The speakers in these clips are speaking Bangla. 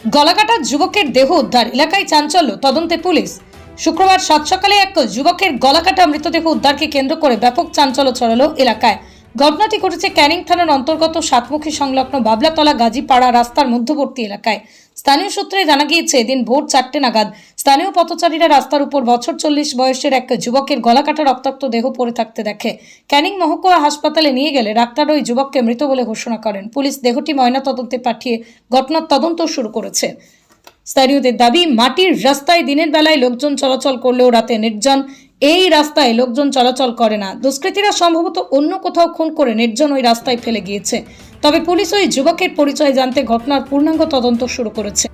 গলাকাটা যুবকের দেহ উদ্ধার, এলাকায় চাঞ্চল্য, তদন্তে পুলিশ। শুক্রবার সাত সকালে এক যুবকের গলাকাটা মৃতদেহ উদ্ধারকে কেন্দ্র করে ব্যাপক চাঞ্চল্য ছড়ালো এলাকায়। ঘটনাটি ঘটেছে ক্যানিং থানার অন্তর্গত সাতমুখী সংলগ্ন বাবলাতলা গাজীপাড়া রাস্তার মধ্যবর্তী এলাকায়। স্থানীয় সূত্রে জানা গিয়েছে, এদিন ভোর 4টে নাগাদ স্থানীয় পথচারীরা রাস্তার উপর বছর 40 বয়সের এক যুবকের গলাকাটা রক্তাক্ত দেহ পড়ে থাকতে দেখে। ক্যানিং মহকুমা হাসপাতালে নিয়ে গেলে ডাক্তার ওই যুবককে মৃত বলে ঘোষণা করেন। পুলিশ দেহটি ময়নাতদন্তে পাঠিয়ে ঘটনার তদন্ত শুরু করেছে। স্থানীয়দের দাবি, মাটির রাস্তায় দিনের বেলায় লোকজন চলাচল করলেও রাতে নির্জন এই রাস্তায় লোকজন চলাচল করে না। দুষ্কৃতীরা সম্ভবত অন্য কোথাও খুন করে নির্জন ওই রাস্তায় ফেলে গিয়েছে। তবে পুলিশ ওই যুবকের পরিচয় জানতে ঘটনার পূর্ণাঙ্গ তদন্ত শুরু করেছে।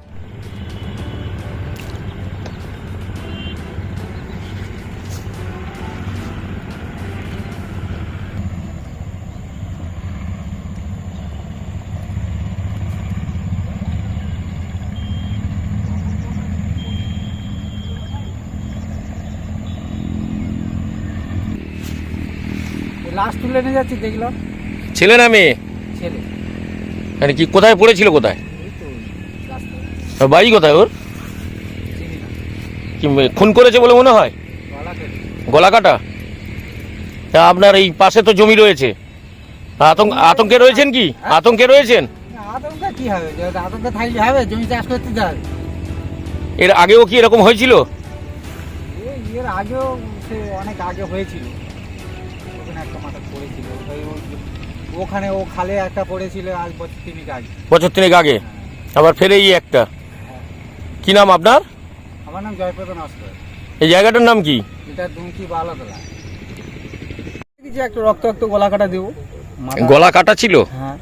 লাশ তুলে নিয়ে যাচ্ছি, দেখলাম। ছেলে না মেয়ে? ছেলে। মানে কি কোথায় পড়েছিল, কোথায়? এই তো রাস্তায়। আর বাড়ি কোথায় ওর? চিনি না। কি খুন করেছে বলে মনে হয়? গলা কেটে। গলা কাটা? তা আপনার এই পাশে তো জমি রয়েছে, আতঙ্কে রয়েছেন কি? আতঙ্কে রয়েছেন? আতঙ্কে কি হবে? আতঙ্কে থাকলে হবে? জমি চাষ করতে যাবে। এর আগেও কি এরকম হয়েছিল? এর আগেও সে অনেক আগে হয়েছিল। ওখানে একটা মাথা পড়েছিল, ওখানে ও খালে একটা পড়েছিল আজ বছর 3 আগে। বছর 3 আগে আবার ফেরে এই একটা। কি নাম আপনার? আমার নাম জয়প্রদ নস্কর। এই জায়গাটার নাম কি? এটা দুমকি বাবলাতলা। যে একটা রক্তাক্ত গলা কাটা দেবো। গলা কাটা ছিল? হ্যাঁ।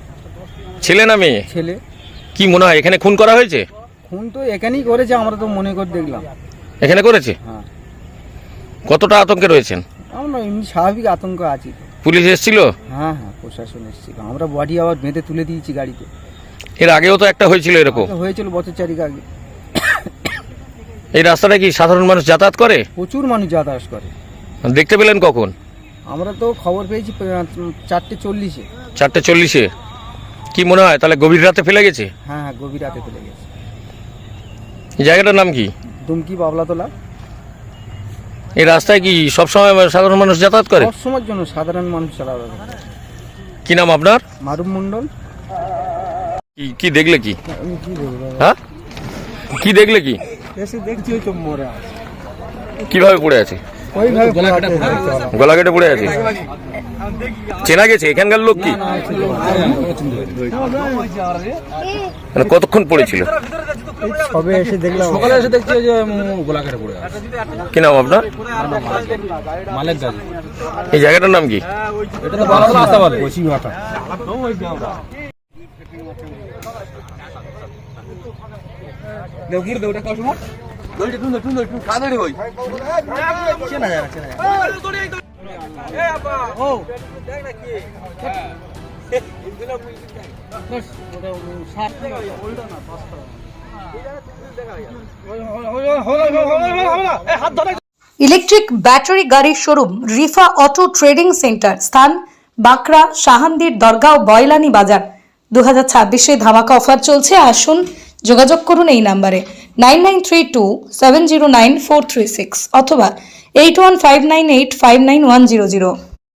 ছেলে না মেয়ে? ছেলে। কি মনে হয় এখানে খুন করা হয়েছে? খুন তো এখানেই করেছে, আমরা তো মনে করে দেখলাম। এখানে করেছে? হ্যাঁ। কতটা আতঙ্কে রয়েছেন? আমরা এমনি স্বাভাবিক আতঙ্ক আছি। পুলিশ এসেছিল? হ্যাঁ হ্যাঁ, প্রশাসন এসেছিল। আমরা বডি আবার বেঁধে তুলে দিয়েছি গাড়িতে। এর আগেও তো একটা হয়েছিল এরকম। হয়েছিল বছর 4 আগে। এই রাস্তাটা কি সাধারণ মানুষ যাতায়াত করে? প্রচুর মানুষ যাতায়াত করে। দেখতে পেলেন কখন? আমরা তো খবর পেয়েছি 4:40-এ। 4:40-এ? কি মনে হয় তাহলে গভীর রাতে ফেলে গেছে? হ্যাঁ হ্যাঁ, গভীর রাতে ফেলে গেছে। এই জায়গাটার নাম কি? দুমকি বাবলাতলা। এই রাস্তায় কি সবসময় সাধারণ মানুষ যাতায়াত করে? সব সময়ের জন্য সাধারণ মানুষ চলাচল করে। কি নাম আপনার? মারুফ মন্ডল। কি দেখলে কি? আমি কি বলবো? হ্যাঁ, কি দেখলে কি? এসে দেখছি ওই তো মরে আছে। কিভাবে পড়ে আছে? ওইভাবে গলা কেটে পড়ে আছে। চেনা গেছে এখানকার লোক কি? মানে কতক্ষণ পড়েছিল? সবে এসে দেখলাম, সকালে এসে দেখছি যে গলা কেটে পড়ে আছে। কি নাম আপনার? মালিক গাজী। এই জায়গাটার নাম কি? এটা তো বাংলা রাস্তা বলে, কচিঘাটা। দেখুন ওটা কত সময় দড়ি টুন কাদড়ি হই চেনা যায় এ আপা ও দেখ না কি দিলা বস ওটা 60 টাকা ওইটা না 5 টাকা। ইলেকট্রিক ব্যাটারি গাড়ির showroom Rifa auto trading centre, স্থান বাঁকড়া, শাহানদির দরগাঁও, বয়লানি বাজার। 2026-এ ধামাকা অফার চলছে, আসুন যোগাযোগ করুন এই নাম্বারে 9932709436 অথবা 8159859100।